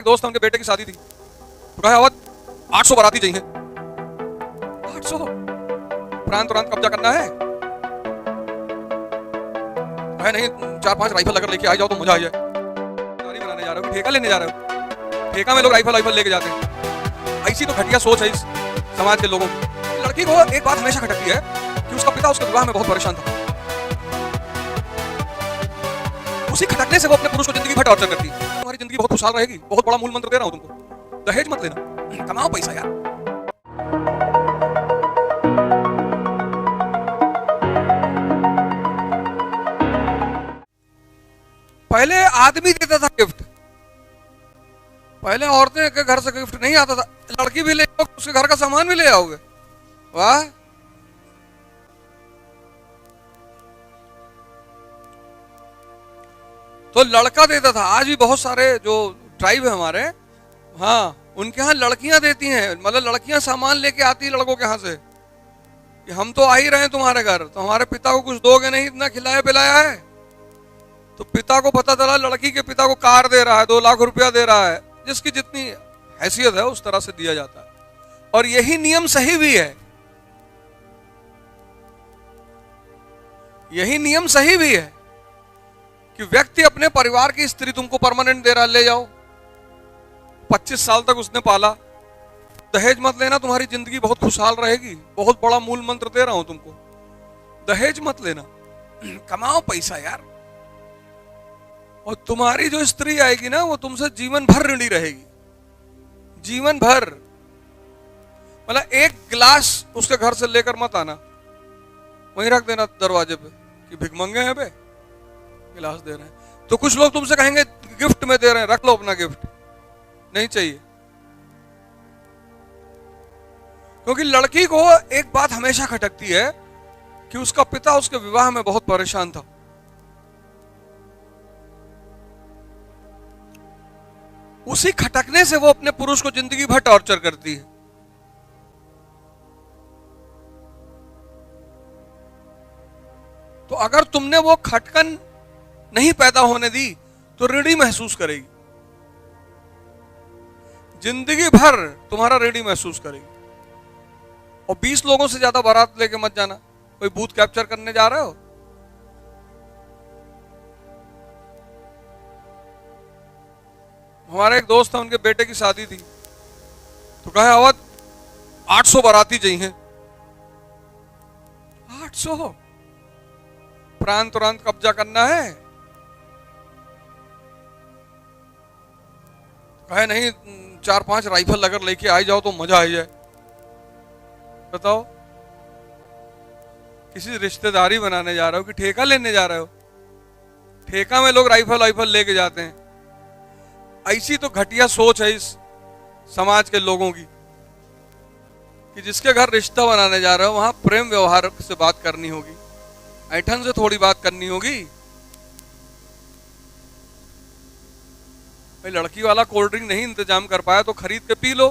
दोस्त उनके बेटे की शादी थी तो कहा अवध 800 बाराती चाहिए। 800 प्रांत कब्जा करना है। कहा नहीं 4-5 राइफल अगर लेके आ जाओ तो मजा आ जाए। गाड़ी बनाने जा रहे हो, ठेका लेने जा रहे हो। ठेका में लोग राइफल लेके जाते हैं। ऐसी तो घटिया सोच है इस समाज के लोगों की। लड़की को एक बात हमेशा खटकती है कि उसका पिता उसके विवाह में बहुत परेशान था। उसी खटकने से वो अपने पुरुष को जिंदगी भर टॉर्चर करती है। तुम्हारी जिंदगी बहुत खुशहाल रहेगी, बहुत बड़ा मूल मंत्र दे रहा हूं तुमको, दहेज मत लेना, कमाओ पैसा यार। पहले आदमी देता था गिफ्ट, पहले औरतें के घर से गिफ्ट नहीं आता था। लड़की भी ले आओ, उसके घर का सामान भी ले आओगे, वाह। तो लड़का देता था। आज भी बहुत सारे जो ट्राइब है हमारे, हाँ, उनके यहाँ लड़कियां देती हैं। मतलब लड़कियां सामान लेके आती है लड़कों के यहाँ से कि हम तो आ ही रहे हैं तुम्हारे घर, तो हमारे पिता को कुछ दोगे नहीं, इतना खिलाया पिलाया है। तो पिता को पता चला लड़की के पिता को कार दे रहा है, 2 लाख रुपया दे रहा है। जिसकी जितनी हैसियत है उस तरह से दिया जाता है। और यही नियम सही भी है, यही नियम सही भी है कि व्यक्ति अपने परिवार की स्त्री तुमको परमानेंट दे रहा, ले जाओ, 25 साल तक उसने पाला। दहेज मत लेना, तुम्हारी जिंदगी बहुत खुशहाल रहेगी, बहुत बड़ा मूल मंत्र दे रहा हूं तुमको, दहेज मत लेना, कमाओ पैसा यार। और तुम्हारी जो स्त्री आएगी ना, वो तुमसे जीवन भर ऋणी रहेगी, जीवन भर। मतलब एक गिलास उसके घर से लेकर मत आना, वहीं रख देना दरवाजे पे कि भिखमंगे हैं बे, गिलास दे रहे हैं। तो कुछ लोग तुमसे कहेंगे गिफ्ट में दे रहे हैं, रख लो अपना गिफ्ट, नहीं चाहिए। क्योंकि लड़की को एक बात हमेशा खटकती है कि उसका पिता उसके विवाह में बहुत परेशान था। उसी खटकने से वो अपने पुरुष को जिंदगी भर टॉर्चर करती है। तो अगर तुमने वो खटकन नहीं पैदा होने दी तो ऋणी महसूस करेगी, जिंदगी भर तुम्हारा ऋणी महसूस करेगी। और 20 लोगों से ज्यादा बारात लेके मत जाना, कोई बूथ कैप्चर करने जा रहे हो। हमारे एक दोस्त था, उनके बेटे की शादी थी तो कहा अवध 800 बाराती चाहिए। 800 प्रांत कब्जा करना है। कहे नहीं 4-5 राइफल अगर लेके आ जाओ तो मजा आ जाए। बताओ, किसी रिश्तेदारी बनाने जा रहे हो कि ठेका लेने जा रहे हो। ठेका में लोग राइफल लेके जाते हैं। ऐसी तो घटिया सोच है इस समाज के लोगों की कि जिसके घर रिश्ता बनाने जा रहे हो वहां प्रेम व्यवहार से बात करनी होगी, ऐठन से थोड़ी बात करनी होगी। भाई लड़की वाला कोल्ड ड्रिंक नहीं इंतजाम कर पाया तो खरीद के पी लो।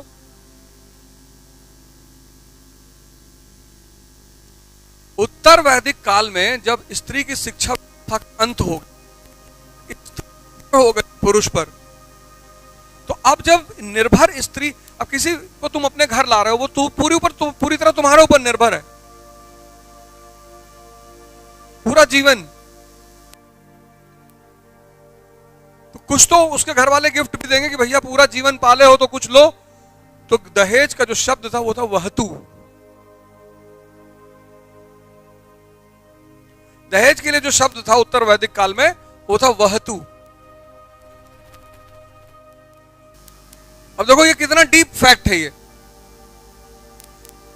उत्तर वैदिक काल में जब स्त्री की शिक्षा का अंत हो गया पुरुष पर, तो अब जब निर्भर स्त्री, अब किसी को तुम अपने घर ला रहे हो, वो पूरी तरह तुम्हारे ऊपर निर्भर है पूरा जीवन। तो कुछ तो उसके घर वाले गिफ्ट भी देंगे कि भैया पूरा जीवन पाले हो तो कुछ लो। तो दहेज का जो शब्द था वो था वहतु। दहेज के लिए जो शब्द था उत्तर वैदिक काल में वो था वहतु। अब देखो ये कितना डीप फैक्ट है ये।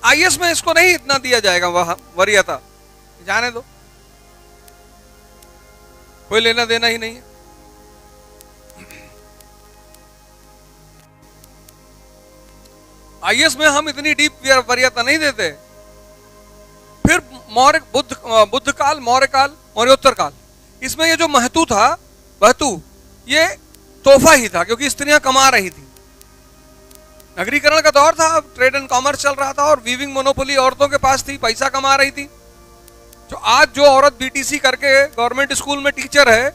आईएएस में इसको नहीं इतना दिया जाएगा वरीयता, जाने दो, कोई लेना देना ही नहीं है। आईएएस में हम इतनी डीप वरीयता नहीं देते। फिर मौर्य बुद्ध काल, मौर्य काल, मौर्योत्तर काल, इसमें ये जो महतु था, वहतु, ये तोहफा ही था क्योंकि स्त्रियां कमा रही थी। नगरीकरण का दौर था, ट्रेड एंड कॉमर्स चल रहा था और वीविंग मोनोपोली औरतों के पास थी, पैसा कमा रही थी। जो आज जो औरत बीटीसी करके गवर्नमेंट स्कूल में टीचर है,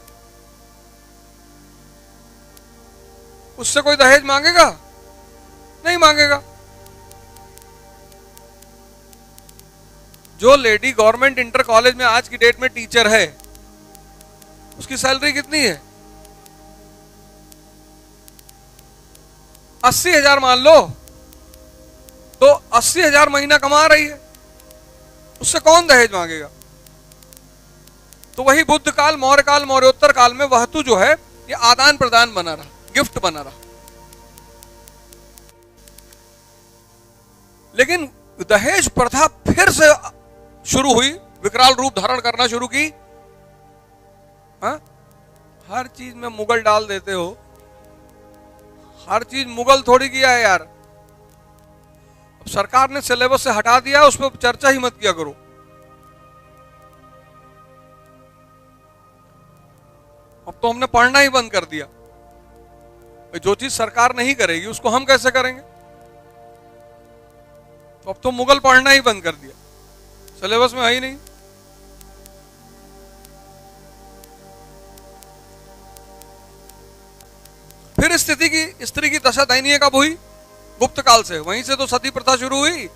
उससे कोई दहेज मांगेगा? नहीं मांगेगा। जो लेडी गवर्नमेंट इंटर कॉलेज में आज की डेट में टीचर है, उसकी सैलरी कितनी है? 80,000 मान लो, तो 80,000 महीना कमा रही है, उससे कौन दहेज मांगेगा? तो वही बुद्ध काल, मौर्य काल, मौर्योत्तर काल में वस्तु जो है ये आदान प्रदान बना रहा, गिफ्ट बना रहा। लेकिन दहेज प्रथा फिर से शुरू हुई, विकराल रूप धारण करना शुरू की। हा? हर चीज में मुगल डाल देते हो, हर चीज मुगल थोड़ी किया है यार। अब सरकार ने सिलेबस से हटा दिया, उस पर चर्चा ही मत किया करो। अब तो हमने पढ़ना ही बंद कर दिया। जो चीज सरकार नहीं करेगी उसको हम कैसे करेंगे? तो अब तो मुगल पढ़ना ही बंद कर दिया, सिलेबस में है ही नहीं। फिर स्त्री की दशा दयनीय कब हुई? गुप्त काल से। वहीं से तो सती प्रथा शुरू हुई,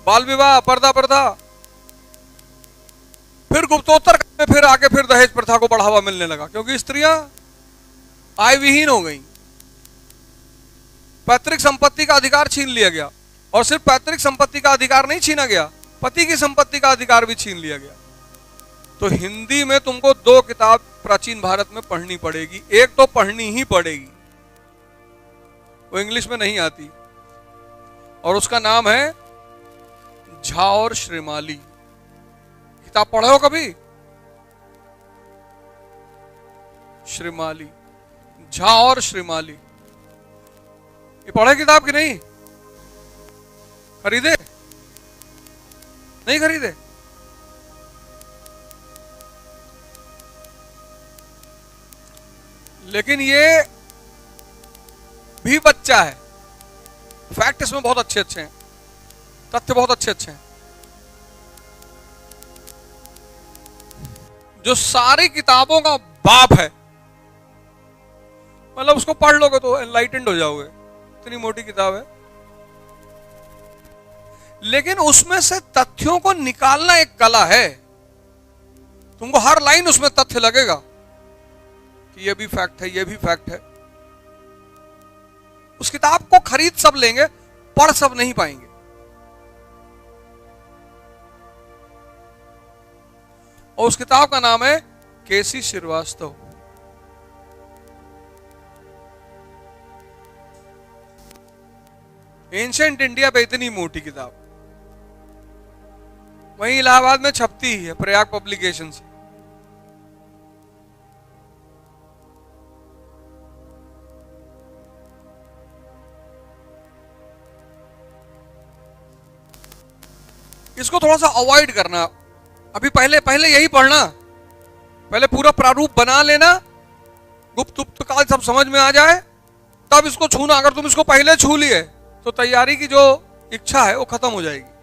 बाल विवाह, पर्दा प्रथा। फिर गुप्तोत्तर काल में फिर आके फिर दहेज प्रथा को बढ़ावा मिलने लगा, क्योंकि स्त्रियां आय विहीन हो गई, पैतृक संपत्ति का अधिकार छीन लिया गया। और सिर्फ पैतृक संपत्ति का अधिकार नहीं छीना गया, पति की संपत्ति का अधिकार भी छीन लिया गया। तो हिंदी में तुमको 2 किताब प्राचीन भारत में पढ़नी पड़ेगी। एक तो पढ़नी ही पड़ेगी, वो इंग्लिश में नहीं आती, और उसका नाम है झा और श्रीमाली। किताब पढ़े हो कभी? श्रीमाली, झा और श्रीमाली, ये पढ़े किताब की नहीं? खरीदे? नहीं खरीदे? लेकिन ये भी बच्चा है। फैक्ट इसमें बहुत अच्छे अच्छे हैं, तथ्य बहुत अच्छे अच्छे हैं। जो सारी किताबों का बाप है, मतलब उसको पढ़ लोगे तो एनलाइटेंड हो जाओगे, इतनी मोटी किताब है। लेकिन उसमें से तथ्यों को निकालना एक कला है। तुमको हर लाइन उसमें तथ्य लगेगा कि ये भी फैक्ट है, ये भी फैक्ट है। उस किताब को खरीद सब लेंगे, पढ़ सब नहीं पाएंगे। और उस किताब का नाम है केसी श्रीवास्तव। एंशिएंट इंडिया पे इतनी मोटी किताब, वहीं इलाहाबाद में छपती ही है, प्रयाग पब्लिकेशन से। इसको थोड़ा सा अवॉइड करना। अभी पहले यही पढ़ना, पहले पूरा प्रारूप बना लेना, गुप्त काल सब समझ में आ जाए, तब इसको छूना। अगर तुम इसको पहले छू लिए तो तैयारी की जो इच्छा है वो खत्म हो जाएगी।